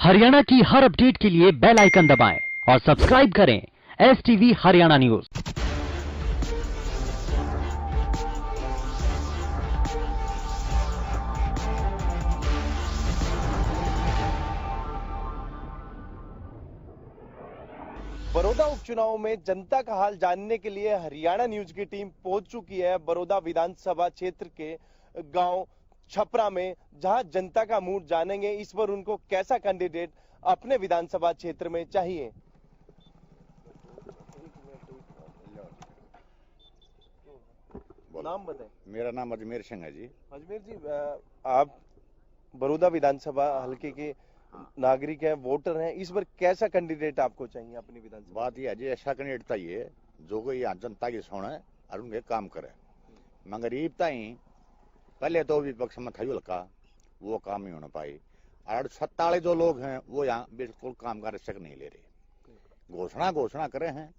हरियाणा की हर अपडेट के लिए बेल आइकन दबाएं और सब्सक्राइब करें STV हरियाणा न्यूज। बड़ौदा उपचुनाव में जनता का हाल जानने के लिए हरियाणा न्यूज की टीम पहुंच चुकी है बड़ौदा विधानसभा क्षेत्र के गांव छपरा में, जहां जनता का मूड जानेंगे इस बार उनको कैसा कैंडिडेट अपने विधानसभा क्षेत्र में चाहिए। नाम बताएं। मेरा नाम अजमेर सिंह है जी। अजमेर जी, आप बड़ौदा विधानसभा हल्के के नागरिक हैं, वोटर हैं, इस बार कैसा कैंडिडेट आपको चाहिए अपनी विधानसभा? बात यह है जी, ऐसा कैंडिडेट चाहिए जो कोई यहाँ जनता की सुने और उनके काम करे। मगर ये ही पहले तो विपक्ष में थी हल्का, वो काम नहीं होना पाई। और सत्ता वाले जो लोग हैं वो यहाँ बिल्कुल काम का रिस्क नहीं ले रहे। घोषणा करे हैं,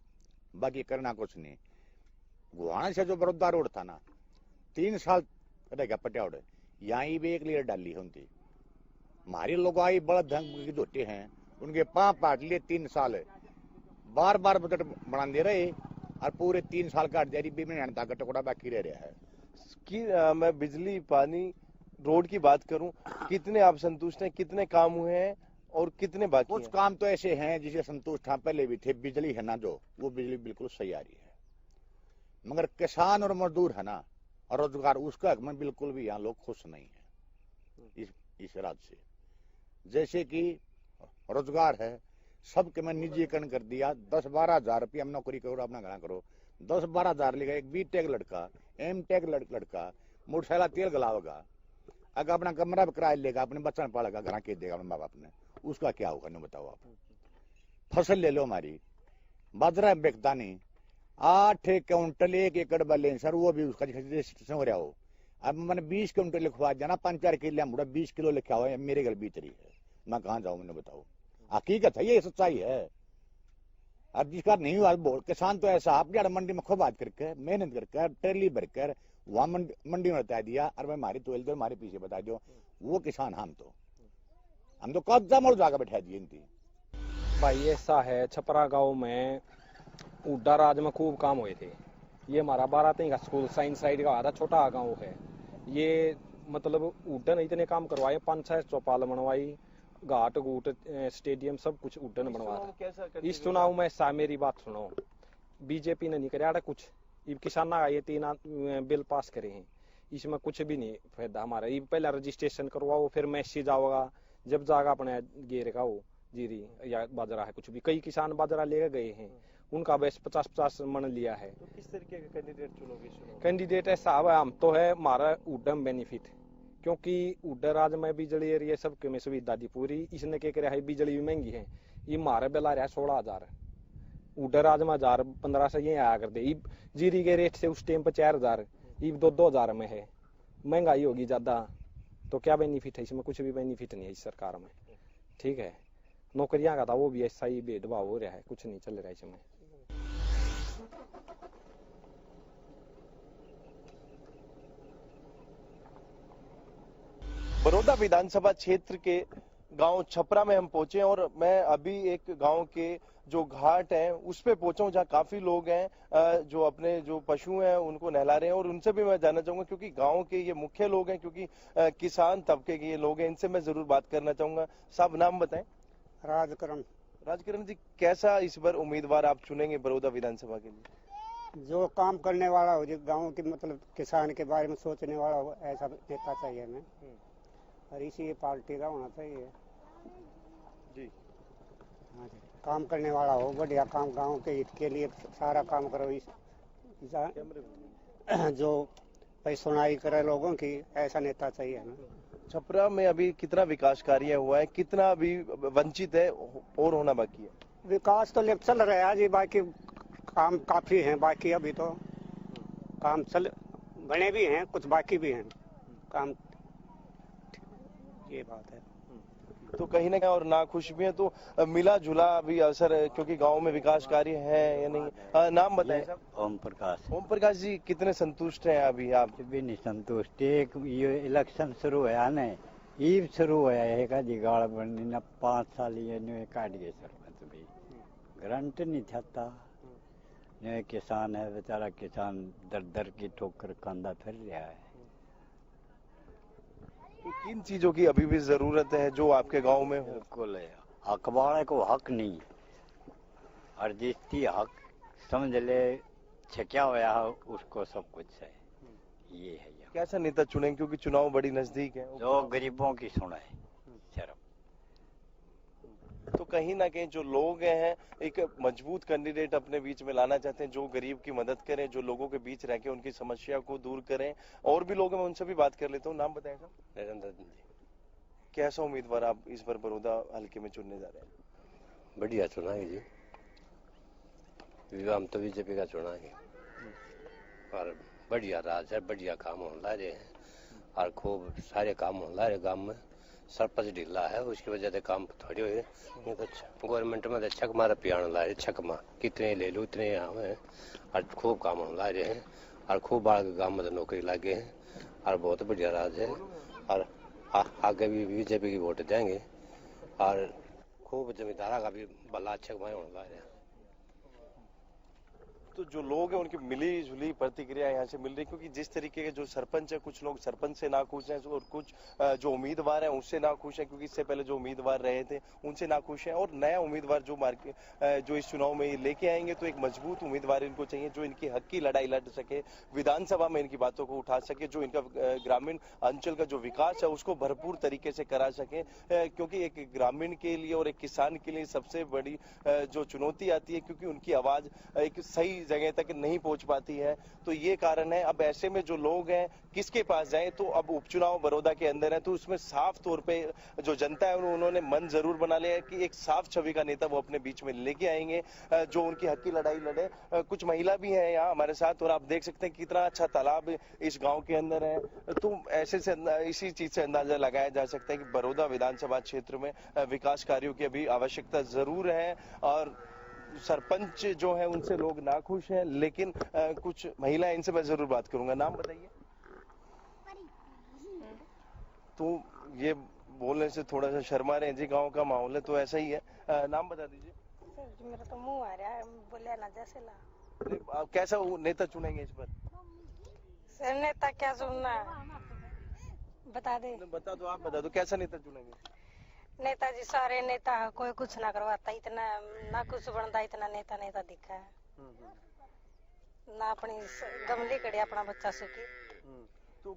बाकी करना कुछ नहीं। गुहाना से जो बड़ौदा रोड था ना, 3 साल रहेगा पटियाड़, यहाँ भी एक लीडर डाली होती। हमारे लोग आई बड़ा ढंग की धोते हैं, उनके पांव पाट लिए 3 साल, बार बजट बना दे रहे और पूरे 3 साल काट दे रही, टुकड़ा बाकी रह रहा है। कि मैं बिजली, पानी, रोड की बात करूं, कितने आप संतुष्ट हैं, कितने काम हुए हैं और कितने बाकी कुछ काम तो ऐसे हैं जिसे संतुष्ट हाँ पहले भी थे। बिजली है ना, जो वो बिजली बिल्कुल सही आ रही है। मगर किसान और मजदूर है ना, और रोजगार, उसका में बिल्कुल भी यहाँ लोग खुश नहीं है इस राज्य से। जैसे कि रोजगार है, सबके में निजीकरण कर दिया। 10-12 हजार रुपया हम नौकरी करो, अपना घना करो। 10-12 हजार लेगा एक B.Tech लड़का, M.Tech लड़का, मोटरसाइकिल तेल गलावेगा, अगर अपना कमरा किराया लेगा, अपने बच्चा पालेगा, घर के देगा अपने माँ बाप ने, उसका क्या होगा नहीं बताओ आप। फसल ले लो हमारी, बाजरा बेचता नहीं, 8 क्विंटल 1 एकड़ वाले सर, वो भी उसका रजिस्ट्रेशन हो रहा हो। अब मैंने 20 क्विंटल लिखवा जाना, 5-4 किलो मुड़ा 20 किलो लिखा हुआ है, मेरे घर बीत रही है, मैं कहाँ जाऊं, मैंने बताओ। हकीकत है, ये सच्चाई है। अब जिसका नहीं हुआ बोल, किसान तो ऐसा आप मंडी में खूब बात करके, मेहनत करके, ट्रेली भरकर वहां मंडी में बता दिया, और मैं हमारी तोल दो, हमारे पीछे बता दो, वो किसान हम तो कब्जा मोड़ जाकर बैठा दिए इनकी। भाई ऐसा है, छपरा गांव में उड्डा राज में खूब काम हुए थे। ये हमारा 12 का स्कूल साइंस साइड का आधा छोटा गांव है। ये मतलब उड्डन इतने काम करवाए, 5-6 चौपाल बनवाई, घाट घूट स्टेडियम सब कुछ उड्डन बनवाया। इस चुनाव में ऐसा, मेरी बात सुनो, बीजेपी ने नहीं कराया कुछ। किसान का ये 3 बिल पास करे हैं, इसमें कुछ भी नहीं फायदा हमारा। ये पहले रजिस्ट्रेशन करवाओ, फिर मैसेज आओगा, जब जागा अपने गेरेगा वो जीरी या बाजरा है कुछ भी। कई किसान बाजरा लेकर गए हैं, उनका बेस 50-50 मन लिया है। तो किस तरीके का कैंडिडेट चुनोगे? कैंडिडेट ऐसा हम तो है हमारा उड्डम बेनिफिट, क्योंकि उड्डर राज में बिजली एरिया सबके में सुविधा दी पूरी। इसने क्या करे है, बिजली भी महंगी है। ये मारे बेला रहा 16 हजार, उड्डर राज में 1000-1500 से ये आया कर दे। जीरी के रेट से उस टाइम पर 4000, ये 2-2 हजार में है। महंगाई होगी ज्यादा, तो क्या बेनिफिट है इसमें? कुछ भी बेनिफिट नहीं है इस सरकार में। ठीक है, नौकरियां का था वो भी ऐसा ही भेदभाव हो रहा है, कुछ नहीं चल रहा है इसमें। बड़ौदा विधानसभा क्षेत्र के गांव छपरा में हम पहुंचे और मैं अभी एक गांव के जो घाट है उस पे पहुंचा हूं, जहां काफी लोग हैं जो अपने जो पशु हैं उनको नहला रहे हैं, और उनसे भी मैं जानना चाहूंगा, क्योंकि गांव के ये मुख्य लोग हैं, क्योंकि किसान तबके के ये लोग हैं, इनसे मैं जरूर बात करना चाहूंगा। साहब, नाम बताएं। राजकरण जी, कैसा इस बार उम्मीदवार आप चुनेंगे बड़ौदा विधानसभा के लिए? जो काम करने वाला हो, जो गांव के मतलब किसान के बारे में सोचने वाला हो, ऐसा नेता चाहिए हमें, और इसी पार्टी का होना चाहिए जी। हाँ जी, काम करने वाला हो, बढ़िया काम, गांव के हित के लिए सारा काम करो। जो भाई सुनाई करे लोगों की, ऐसा नेता चाहिए हमें। छपरा में अभी कितना विकास कार्य हुआ है, कितना अभी वंचित है और होना बाकी है? विकास तो चल रहा है जी, बाकी काम काफी है बाकी। अभी तो काम बने भी हैं, कुछ बाकी भी हैं काम, ये बात है। तो कहीं ना कहीं और नाखुश भी है, तो मिला जुला अभी अवसर है, क्योंकि गांव में विकास कार्य है या नहीं? नाम बताएं साहब। ओम प्रकाश। ओम प्रकाश जी, कितने संतुष्ट हैं अभी आप? भी नहीं संतुष्ट। एक ये इलेक्शन शुरू है आने, ईब शुरू होया है जी गाल बननी ना 5 साल ये ने काट गए सरपंच भी ग्रंट नहीं था ने किसान है बेचारा किसान दर दर की ठोकर खांदा फिर रहा है। तो किन चीजों की अभी भी जरूरत है जो आपके गांव में हो? बिल्कुल है हक वाले को हक नहीं और जिसकी हक समझ ले छक्या होया है उसको सब कुछ है ये है यहाँ। कैसा नेता चुनें क्योंकि चुनाव बड़ी नजदीक है? जो गरीबों की सुने शर्म। तो कहीं ना कहीं जो लोग हैं एक मजबूत कैंडिडेट अपने बीच में लाना चाहते हैं जो गरीब की मदद करें, जो लोगों के बीच रह के उनकी समस्या को दूर करें। और भी लोग हैं, मैं उनसे भी बात कर लेता हूँ। नाम बताएं साहब? नरेंद्र जी। कैसा उम्मीदवार आप इस बार बड़ौदा हल्के में चुनने जा रहे हैं? बढ़िया चुनाएंगे जी, हम तो बीजेपी का चुनाएंगे और बढ़िया राज है, बढ़िया काम होने रहे हैं और खूब सारे काम होने रहे गांव में। सरपंच ढीला है उसकी वजह से काम थोड़ी हुए, नहीं तो गवर्नमेंट में छक मारा पियाण ला रहे, छक मार कितने ले लो उतने यहाँ है और खूब काम होने रहे हैं और खूब बाढ़ गाँव में नौकरी लगे हैं और बहुत बढ़िया राज है और आगे भी बीजेपी की वोट देंगे और खूब जमींदारा का भी भला अच्छा होने रहा है। तो जो लोग हैं उनकी मिली जुली प्रतिक्रिया यहाँ से मिल रही, क्योंकि जिस तरीके के जो सरपंच है, कुछ लोग सरपंच से नाखुश हैं और कुछ जो उम्मीदवार हैं उससे नाखुश हैं, क्योंकि इससे पहले जो उम्मीदवार रहे थे उनसे नाखुश हैं। और नया उम्मीदवार जो इस चुनाव में लेके आएंगे तो एक मजबूत उम्मीदवार इनको चाहिए जो इनकी हक की लड़ाई लड़ सके, विधानसभा में इनकी बातों को उठा सके, जो इनका ग्रामीण अंचल का जो विकास है उसको भरपूर तरीके से करा सके। क्योंकि एक ग्रामीण के लिए और एक किसान के लिए सबसे बड़ी जो चुनौती आती है, क्योंकि उनकी आवाज एक सही जगह तक नहीं पहुंच पाती है। तो ये कारण है। अब ऐसे में जो लोग हैं किसके पास जाएं? तो अब उपचुनाव बड़ौदा के अंदर है तो उसमें साफ तौर पे जो जनता है उन्होंने मन जरूर बना लिया है कि एक साफ छवि का नेता वो अपने बीच में लेके आएंगे जो उनकी हक की लड़ाई लड़े। कुछ महिला भी है यहाँ हमारे साथ और आप देख सकते हैं कितना अच्छा तालाब इस गांव के अंदर है। तो ऐसे से इसी चीज से अंदाजा लगाया जा सकता है कि बड़ौदा विधानसभा क्षेत्र में विकास कार्यों की अभी आवश्यकता जरूर है। और सरपंच जो है उनसे लोग नाखुश हैं, लेकिन कुछ महिलाएं, इनसे मैं जरूर बात करूंगा। नाम बताइए। तो ये बोलने से थोड़ा सा शर्मा रहे हैं जी, गांव का माहौल है तो ऐसा ही है। नाम बता दीजिए। सर मेरा तो मुंह आ रहा है, बोले ना जैसे ला। कैसा नेता चुनेंगे इस पर? सर नेता क्या चुनना बता दे। बता दो, आप बता दो कैसा नेता चुनेंगे? नेताजी सारे नेता कोई कुछ ना करवाता, इतना ना कुछ बनता, इतना नेता दिखा है ना अपनी गमली कड़े अपना बच्चा सुखी। तो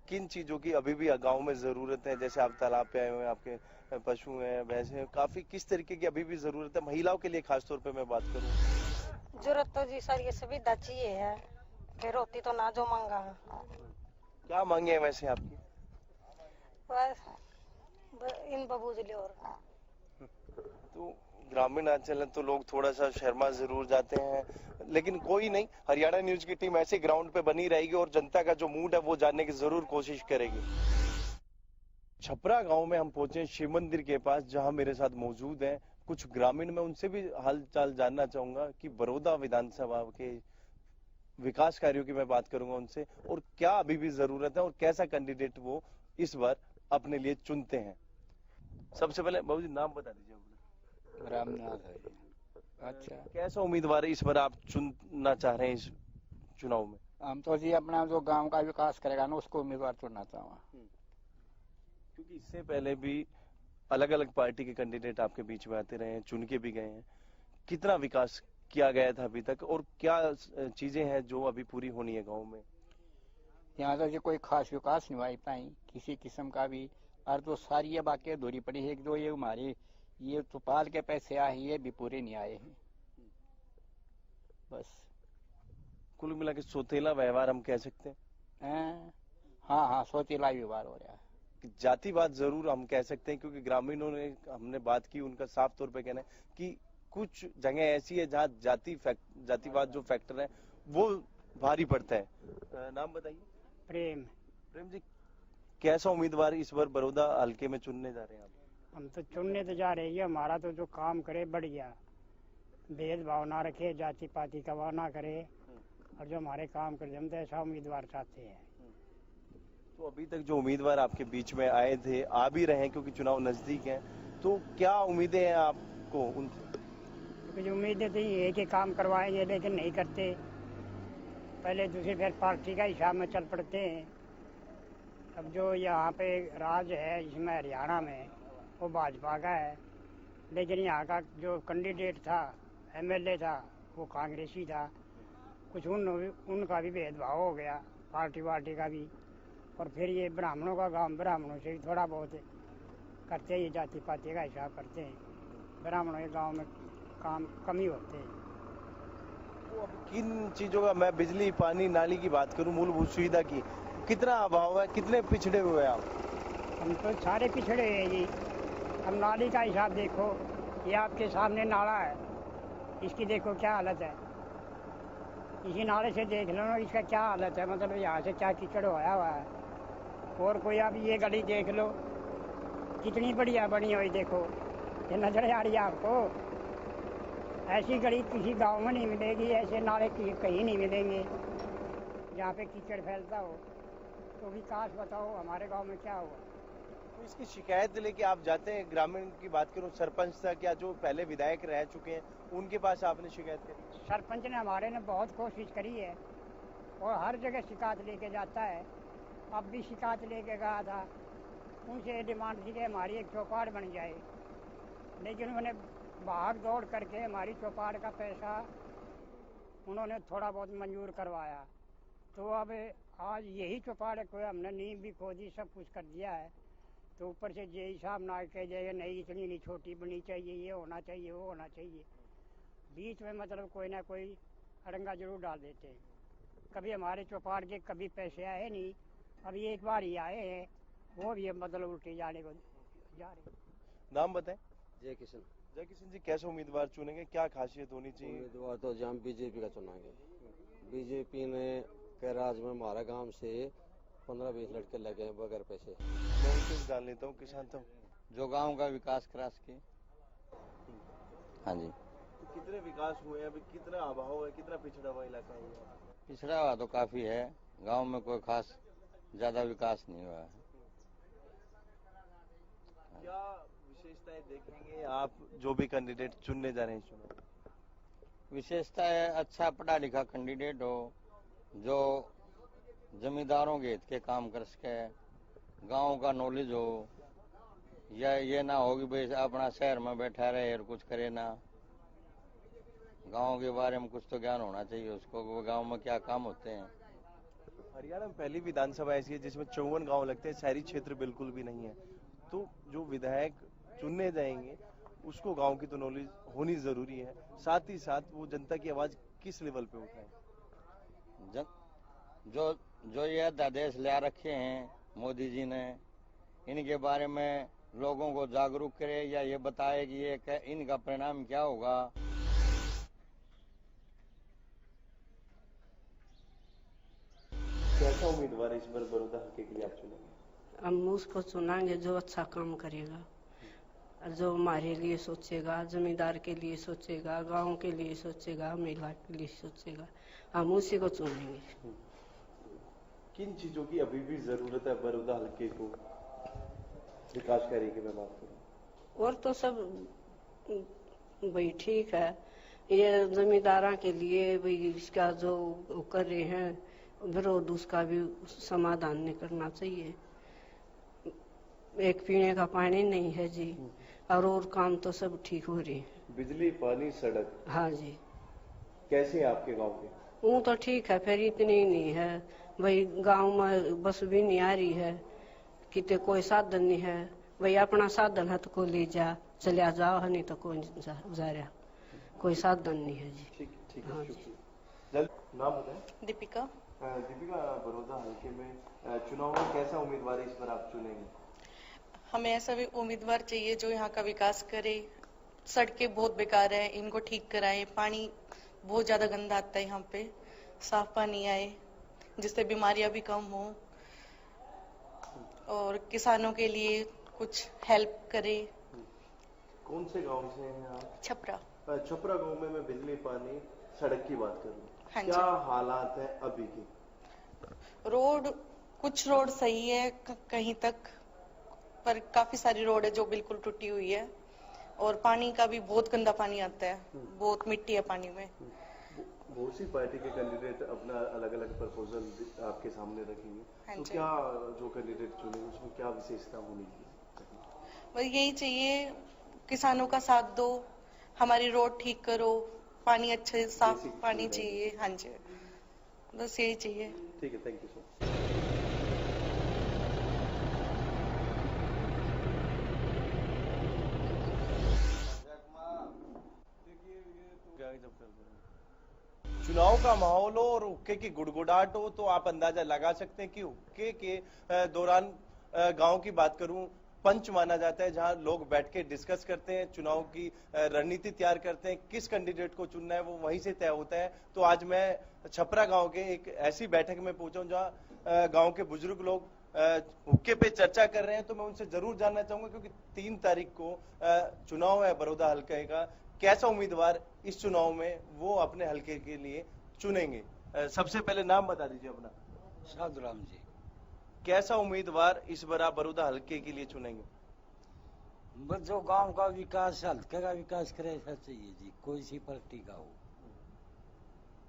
किन चीजों की अभी भी गांव में जरूरत है? जैसे आप तालाब पे आए हुए हैं, आपके पशु हैं, भैंस हैं, काफी किस तरीके की अभी भी जरूरत है महिलाओं के लिए? खास तौर पे मैं बात करूं, जरूरत तो जी सर ये सुविधा चाहिए है, फिर होती तो ना जो मांगा। क्या मांगे है वैसे आपकी? बस इन बबूजली और तो ग्रामीण अंचल तो लोग थोड़ा सा शर्मा जरूर जाते हैं, लेकिन कोई नहीं, हरियाणा न्यूज की टीम ऐसे ग्राउंड पे बनी रहेगी और जनता का जो मूड है वो जानने की जरूर कोशिश करेगी। छपरा गांव में हम पहुंचे शिव मंदिर के पास, जहां मेरे साथ मौजूद हैं कुछ ग्रामीण। मैं उनसे भी हाल चाल जानना चाहूंगा कि बड़ौदा विधानसभा के विकास कार्यों की मैं बात करूंगा उनसे, और क्या अभी भी जरूरत है और कैसा कैंडिडेट वो इस बार अपने लिए चुनते हैं। सबसे पहले बाबू जी नाम बता दीजिए अपना। रामनाथ है। अच्छा, कैसा उम्मीदवार है इस बार आप चुनना चाह रहे हैं इस चुनाव में? हम तो जी अपना जो गांव का विकास करेगा ना उसको उम्मीदवार चुनना चाहूँगा। क्योंकि इससे पहले भी अलग अलग पार्टी के कैंडिडेट आपके बीच में आते रहे हैं, चुन के भी गए हैं। कितना विकास किया गया था अभी तक और क्या चीजें हैं जो अभी पूरी होनी है गाँव में? यहाँ तो जी कोई खास विकास नहीं हुआ पाई किसी किस्म का भी, और तो सारी ये बाकी अधूरी पड़ी है। जो ये हमारे ये तुपाल के पैसे आए ये भी पूरे नहीं आए हैं। बस कुल मिला के सौतेला व्यवहार हम कह सकते हैं। हाँ, सौतेला व्यवहार हो रहा है। जातिवाद जरूर हम कह सकते हैं, क्योंकि ग्रामीणों ने हमने बात की, उनका साफ तौर पे कहना है कि कुछ जगह ऐसी है जहाँ जातिवाद जो फैक्टर है वो भारी पड़ता है। नाम बताइए। प्रेम जी, कैसा उम्मीदवार इस बार बड़ौदा हल्के में चुनने जा रहे हैं आप? हम तो चुनने तो जा रहे हैं, हमारा तो जो काम करे बढ़िया, भेदभाव ना रखे, जाति पाति का ना करे, और जो हमारे काम कर हम तो ऐसा उम्मीदवार चाहते हैं। तो अभी तक जो उम्मीदवार आपके बीच में आए थे, आ भी रहे हैं क्योंकि चुनाव नजदीक हैं, तो क्या उम्मीदें हैं आपको उनसे? कुछ उम्मीदें थी ये कि काम करवाएंगे, लेकिन नहीं करते। पहले दूसरी फिर पार्टी का हिसाब में चल पड़ते हैं। अब जो यहाँ पे राज है इसमें हरियाणा में, वो भाजपा का है, लेकिन यहाँ का जो कैंडिडेट था, एमएलए था, वो कांग्रेसी था। कुछ उनका भी भेदभाव हो गया, पार्टी का भी। और फिर ये ब्राह्मणों का गांव, ब्राह्मणों से भी थोड़ा बहुत करते हैं, ये जाति पाति का हिसाब करते हैं। ब्राह्मणों के गांव में काम कम ही होते हैं। तो अब किन चीजों का, मैं बिजली, पानी, नाली की बात करूं, मूलभूत सुविधा की, कितना अभाव है, कितने पिछड़े हुए हैं आप? हम तो सारे पिछड़े हैं जी। अब नाली का हिसाब देखो, ये आपके सामने नाला है, इसकी देखो क्या हालत है। इसी नाले से देख लो ना इसका क्या हालत है, मतलब यहाँ से क्या कीचड़ होया हुआ है। और कोई आप ये गली देख लो, कितनी बढ़िया बनी हुई, देखो ये नजर आ रही है आपको। ऐसी गली किसी गांव में नहीं मिलेगी, ऐसे नाले कहीं नहीं मिलेंगे जहाँ पे कीचड़ फैलता हो। तो विकास बताओ हमारे गांव में क्या हुआ? तो इसकी शिकायत लेके आप जाते हैं? ग्रामीण की बात करूं, सरपंच तक या जो पहले विधायक रह चुके हैं उनके पास आपने शिकायत करी? सरपंच ने हमारे ने बहुत कोशिश करी है और हर जगह शिकायत लेके जाता है। अब भी शिकायत लेके गया था, उनसे डिमांड थी कि हमारी एक चौपाट बन जाए, लेकिन उन्होंने भाग दौड़ करके हमारी चौपाट का पैसा उन्होंने थोड़ा बहुत मंजूर करवाया। तो अब आज यही चौपाट को हमने नींव भी खोदी, सब कुछ कर दिया है। तो ऊपर से जे हिसाब ना कह जाएगा नहीं इतनी नहीं छोटी बनी चाहिए, ये होना चाहिए, वो होना चाहिए। बीच में मतलब कोई ना कोई अड़ंगा जरूर डाल देते हैं। कभी हमारे चौपाट के कभी पैसे आए नहीं, अभी एक बार ही आए हैं, वो भी मतलब उल्टे जाने को जा रहे। नाम बताएं। जय किशन। जय किशन जी, कैसे उम्मीदवार चुनेंगे, क्या खासियत होनी चाहिए? उम्मीदवार तो हम बीजेपी का चुनाएंगे। बीजेपी ने के राज में हमारा गांव से 15-20 लड़के लगे हैं बगैर पैसे। मैं उनसे डाल लेता हूँ, किसान तो जो गांव का विकास करा सके। हाँ जी। तो कितने विकास हुए हैं अभी, कितना अभाव है, कितना पिछड़ा हुआ इलाका है? पिछड़ा हुआ तो काफी है, गांव में कोई खास ज्यादा विकास नहीं हुआ है। क्या विशेषताएं देखेंगे आप जो भी कैंडिडेट चुनने जा रहे हैं चुनाव? विशेषता है अच्छा पढ़ा लिखा कैंडिडेट हो, जो जमींदारों के हित के काम कर सके, गांव का नॉलेज हो, या ये ना हो कि भाई अपना शहर में बैठा रहे और कुछ करे ना। गांव के बारे में कुछ तो ज्ञान होना चाहिए उसको, वो गांव में क्या काम होते हैं। हरियाणा में पहली विधानसभा ऐसी है जिसमें 54 गांव लगते हैं, शहरी क्षेत्र बिल्कुल भी नहीं है। तो जो विधायक चुनने जाएंगे उसको गांव की तो नॉलेज होनी जरूरी है, साथ ही साथ वो जनता की आवाज किस लेवल पे उठाए। जो ये अध्यादेश ले रखे हैं मोदी जी ने, इनके बारे में लोगों को जागरूक करे या ये बताए कि ये इनका परिणाम क्या होगा। कैसा उम्मीदवार इस बार बड़ौदा हल्के के लिए आप चुनेंगे? हम उसको चुनाएंगे जो अच्छा काम करेगा, जो हमारे लिए सोचेगा, जमींदार के लिए सोचेगा, गांव के लिए सोचेगा, महिला के लिए सोचेगा, हम उसी को चुनेंगे। किन चीजों की अभी भी जरूरत है बड़ौदा हल्के को विकास कार्य की मैं बात करूं? और तो सब भाई ठीक है, ये जमींदारा के लिए भाई इसका जो कर रहे हैं विरोध, उसका भी समाधान नहीं करना चाहिए। एक पीने का पानी नहीं है जी, और काम तो सब ठीक हो रहे हैं। बिजली, पानी, सड़क। हाँ जी। कैसे है आपके गांव के? वो तो ठीक है, फिर इतनी नहीं है भाई। गांव में बस भी नहीं आ रही है, कितने कोई साधन नहीं है भाई। अपना साधन है तो कोई ले जा, चलिया जाओ, है नहीं तो कोई जा रहा, कोई साधन नहीं है जी। ठीक है, हाँ शुक्रिया। नाम बताएं। दीपिका। दीपिका, बड़ौदा हल्के में चुनाव में कैसा उम्मीदवार इस बार आप चुनेंगे? हमें ऐसा भी उम्मीदवार चाहिए जो यहाँ का विकास करे। सड़कें बहुत बेकार है, इनको ठीक कराए। पानी बहुत ज्यादा गंदा आता है यहाँ पे, साफ पानी आए जिससे बीमारियां भी कम हो, और किसानों के लिए कुछ हेल्प करे। कौन से गांव से हैं आप? छपरा। छपरा गांव में मैं बिजली, पानी, सड़क की बात करूं, हाँ क्या हालात है अभी की? रोड कुछ रोड सही है कहीं तक, पर काफी सारी रोड है जो बिल्कुल टूटी हुई है और पानी का भी बहुत गंदा पानी आता है, बहुत मिट्टी है पानी में। बहुत सी पार्टी के कैंडिडेट अपना अलग अलग प्रपोजल आपके सामने रखेंगे, तो क्या जो कैंडिडेट चुनेंगे उसमें क्या विशेषता होनी चाहिए? बस यही चाहिए, किसानों का साथ दो, हमारी रोड ठीक करो, पानी अच्छे साफ पानी चाहिए। हाँ जी, बस यही चाहिए। ठीक है, थैंक यू सर। चुनाव का माहौल हो और हुक्के की गुड़गुड़ाहट हो तो आप अंदाजा लगा सकते हैं कि हुक्के के दौरान गांव की बात करूं, पंच माना जाता है जहां लोग बैठ के डिस्कस करते हैं, चुनाव की रणनीति तैयार करते हैं, किस कैंडिडेट को चुनना है वो वहीं से तय होता है। तो आज मैं छपरा गांव के एक ऐसी बैठक में पहुंचा हूं जहां गांव के बुजुर्ग लोग हुक्के पे चर्चा कर रहे हैं। तो मैं उनसे जरूर जानना चाहूंगा, क्योंकि 3 तारीख को चुनाव है बड़ौदा हल्के का, कैसा उम्मीदवार इस चुनाव में वो अपने हल्के के लिए चुनेंगे। सबसे पहले नाम बता दीजिए अपना। साधुराम जी। कैसा उम्मीदवार इस बार बड़ौदा हल्के के लिए चुनेंगे? बस जो गांव का विकास, हल्के का विकास करे ऐसा चाहिए जी, कोई सी पार्टी का हो।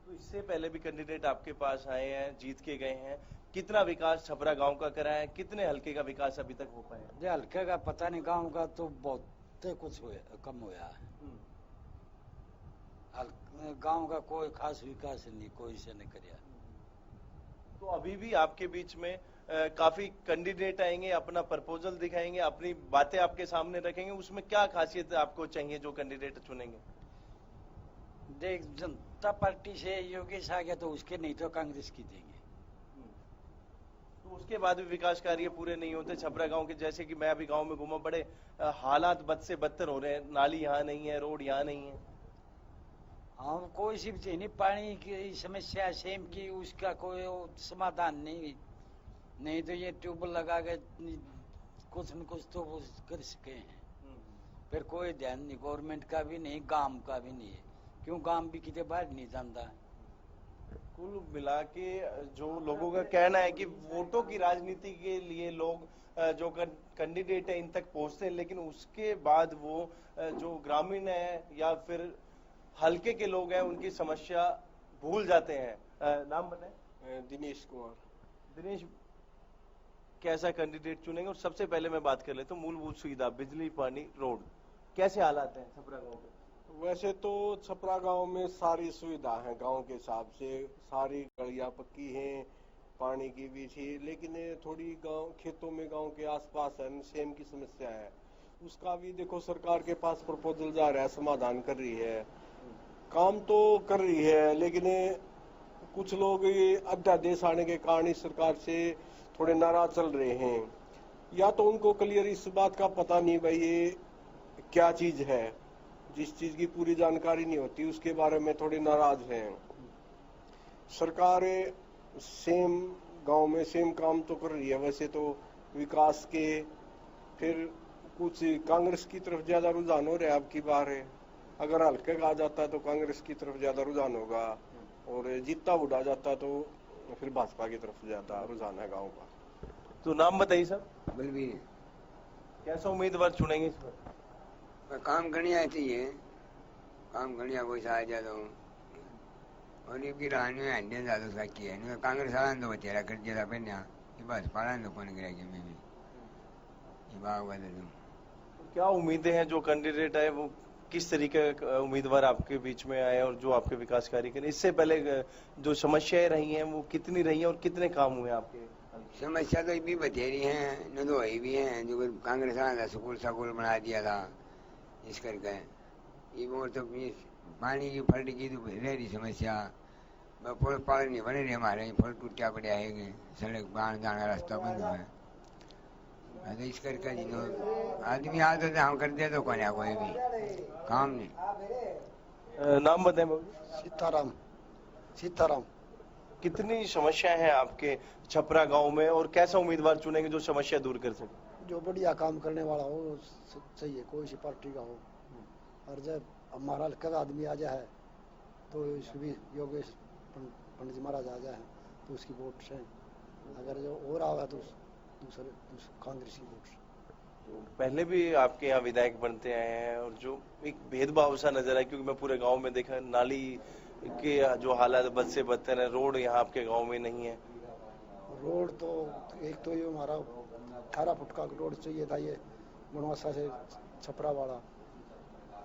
तो इससे पहले भी कैंडिडेट आपके पास आए हैं, जीत के गए हैं, कितना विकास छपरा गांव का करा है, कितने हल्के का विकास अभी तक हो पाया? हल्के का पता नहीं, गांव का तो बहुत कुछ कम होया है। गांव का कोई खास विकास नहीं, कोई से नहीं कराया। तो अभी भी आपके बीच में काफी कैंडिडेट आएंगे, अपना प्रपोजल दिखाएंगे, अपनी बातें आपके सामने रखेंगे, उसमें क्या खासियत आपको चाहिए जो कैंडिडेट चुनेंगे? देख, जनता पार्टी से योगेश आ गया तो उसके, नहीं तो कांग्रेस की देंगे। तो उसके बाद भी विकास कार्य पूरे नहीं होते छपरा गांव के। जैसे कि मैं अभी गांव में घूमा, बड़े हालात बद से बदतर हो रहे हैं, नाली यहाँ नहीं है, रोड यहाँ नहीं है। हाँ, कोई सी भी नहीं, पानी की समस्या सेम की, उसका कोई समाधान नहीं तो ये ट्यूबवेल लगा के कुछ न कुछ तो कर सके हैं, फिर कोई ध्यान नहीं, गवर्नमेंट का भी नहीं, गांव का भी नहीं है। क्यों, गांव भी कितने बाहर नहीं जानता। कुल मिला के जो लोगों का कहना है कि वोटों की राजनीति के लिए लोग जो कैंडिडेट है इन तक पहुंचते हैं, लेकिन उसके बाद वो जो ग्रामीण है या फिर हल्के के लोग हैं उनकी समस्या भूल जाते हैं। नाम बताएं। दिनेश कुमार। दिनेश, कैसा कैंडिडेट चुनेंगे? और सबसे पहले मैं बात कर लेता हूँ मूलभूत सुविधा, बिजली, पानी, रोड, कैसे हालात हैं छपरा गांव में? वैसे तो छपरा गांव में सारी सुविधा है, गांव के हिसाब से सारी गलियां पक्की हैं, पानी की भी थी, लेकिन थोड़ी गांव खेतों में, गांव के आसपास है, सेम की समस्या है। उसका भी देखो सरकार के पास प्रपोजल जा रहा है, समाधान कर रही है, काम तो कर रही है, लेकिन कुछ लोग ये अध्यादेश आने के कारण इस सरकार से थोड़े नाराज चल रहे हैं, या तो उनको क्लियर इस बात का पता नहीं भाई ये क्या चीज है, जिस चीज की पूरी जानकारी नहीं होती उसके बारे में थोड़े नाराज हैं। सरकार सेम गांव में सेम काम तो कर रही है वैसे तो विकास के, फिर कुछ कांग्रेस की तरफ ज्यादा रुझान हो रहा है। अब की बार है, अगर हल्के का आ जाता है तो कांग्रेस की तरफ ज्यादा रुझान होगा, और जीता उड़ा जाता तो फिर भाजपा की तरफ ज्यादा रुझान है गांव का। तो नाम बताइए सर। बलबीर। कैसा उम्मीदवार चुनेंगे इस बार? काम करनी आती है, काम करनी कोई सा ज्यादा और ये रानी में हंडे ज्यादा साकी है, नहीं कांग्रेस वाला तो बचेरा कर दिया था ये भाजपा वाला तो कौन करेगी मैं भी ये बाग वाले तो। क्या उम्मीदें हैं जो कैंडिडेट है वो किस तरीके का उम्मीदवार आपके बीच में आए और जो आपके विकास कार्य करें? इससे पहले जो समस्याएं रही हैं वो कितनी रही हैं और कितने काम हुए आपके? समस्या तो भी बथेरी है, न तो वही भी है, जो कांग्रेस वाला स्कूल बना दिया था इस करके, ये वो तो पानी की फल्ट की तो रह रही समस्या, पुल पाल नहीं बने रहे हमारे, पुल टूटा पड़ा है, सड़क बाहर जाने का रास्ता बंद है, तो इस करके आदमी आते थे हम कर दिया तो कोई भी काम नहीं। नाम बताएं बाबू। सीताराम। सीताराम। कितनी समस्याएं हैं आपके छपरा गांव में और कैसा उम्मीदवार चुनेंगे जो समस्या दूर कर सके? जो बढ़िया काम करने वाला हो सही है, कोई सी पार्टी का हो, और जब हमारा हल्का का आदमी आ जाए तो इसको भी योगेश पंडित जी महाराज आ जाए तो उसकी वोट से अगर जो और आवा तो दूसरे कांग्रेस की वोट। पहले भी आपके यहाँ विधायक बनते आए हैं और जो एक भेदभाव सा नजर आया, क्योंकि मैं पूरे गांव में देखा नाली के जो हालात बद से बदतर है, रोड यहाँ आपके गांव में नहीं है। रोड तो एक तो ये हमारा 18 फुट का रोड चाहिए था, ये बनवासा से छपरा वाला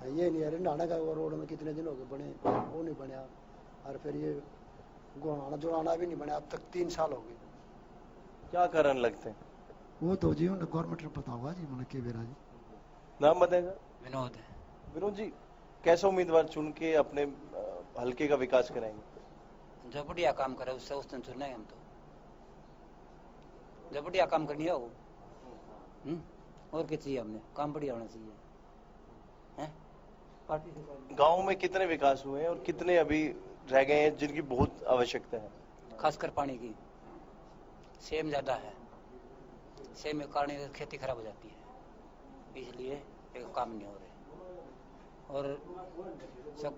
ये नहीं है। नाना का रोड में कितने दिन हो गए बने, वो नहीं बनया। और फिर ये गुहाना जुड़ाना भी नहीं बना, अब तक 3 साल हो गए। क्या कारण लगते हैं? वो तो जी उन्हें गवर्नमेंट ने पता होगा जी। मैंने के बेरा जी नाम बताएगा? विनोद। विनोद जी, कैसा उम्मीदवार चुन के अपने हल्के का विकास कराएंगे? जो बढ़िया काम करे उससे उस दिन चुने हम तो, जो बढ़िया काम करनी है वो। और क्या चाहिए हमने? काम बढ़िया होना चाहिए। गांव में कितने विकास हुए हैं और कितने अभी रह गए हैं जिनकी बहुत आवश्यकता है? खासकर पानी की। सेम ज्यादा है, सेम में कारण खेती खराब हो जाती है, इसलिए एक काम नहीं हो रहे। और सब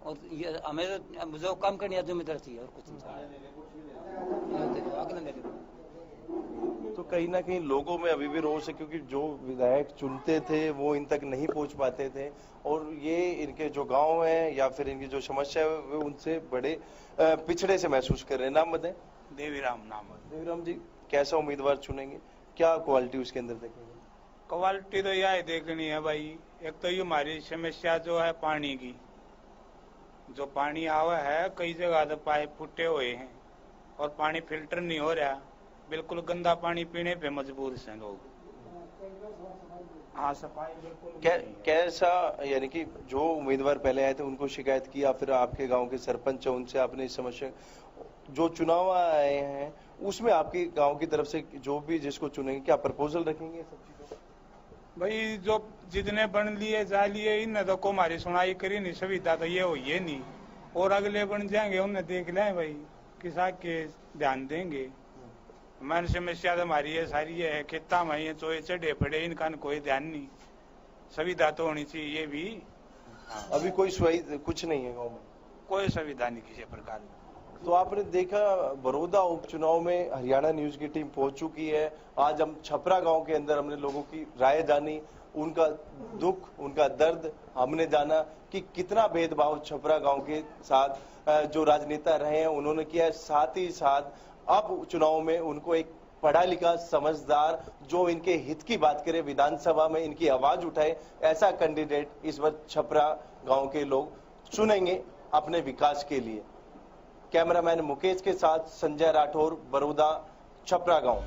और ये हमें जो काम करनी है जिम्मेदार चाहिए और कुछ नहीं। तो कहीं ना कहीं लोगों में अभी भी रोष है, क्योंकि जो विधायक चुनते थे वो इन तक नहीं पहुंच पाते थे और ये इनके जो गांव है या फिर इनकी जो समस्या है वो उनसे बड़े पिछड़े से महसूस कर रहे हैं। नाम बताएं? देवीराम नाम है। देवीराम जी, कैसा उम्मीदवार चुनेंगे? क्या क्वालिटी उसके अंदर देखेंगे? क्वालिटी तो यह देखनी है भाई, एक तो ये हमारी समस्या जो है पानी की, जो पानी आवा है कई जगह तो पाइप फूटे हुए हैं और पानी फिल्टर नहीं हो रहा, बिल्कुल गंदा पानी पीने पे मजबूर हैं लोग। हाँ, सफाई बिल्कुल कैसा, यानी कि जो उम्मीदवार पहले आए थे उनको शिकायत की या फिर आपके गांव के सरपंच है उनसे आपने इस समस्या, जो चुनाव आए हैं उसमें आपके गांव की तरफ से जो भी जिसको चुनेंगे क्या प्रपोजल रखेंगे सब चीजों? भाई जो जितने बन लिए जा लिए इन तो को हमारी सुनाई करी नहीं, सुविधा तो ये हो ये नहीं, और अगले बन जाएंगे उन्हें देख लें भाई, किसा के ध्यान देंगे। मन समस्या तो हमारी ये सारी है, खेता में ये चोए चढ़े पड़े, इनका कोई ध्यान नहीं, सुविधा तो होनी चाहिए ये भी। अभी कोई कुछ नहीं है गाँव में, कोई सुविधा नहीं किसी प्रकार की। तो आपने देखा बड़ौदा उपचुनाव में हरियाणा न्यूज की टीम पहुंच चुकी है। आज हम छपरा गांव के अंदर हमने लोगों की राय जानी, उनका दुख, उनका दर्द हमने जाना कि कितना भेदभाव छपरा गांव के साथ जो राजनेता रहे हैं उन्होंने किया है। साथ ही साथ अब चुनाव में उनको एक पढ़ा लिखा समझदार जो इनके हित की बात करे, विधानसभा में इनकी आवाज उठाए, ऐसा कैंडिडेट इस बार छपरा गांव के लोग चुनेंगे अपने विकास के लिए। कैमरामैन मुकेश के साथ संजय राठौर, बड़ौदा, छपरा गांव।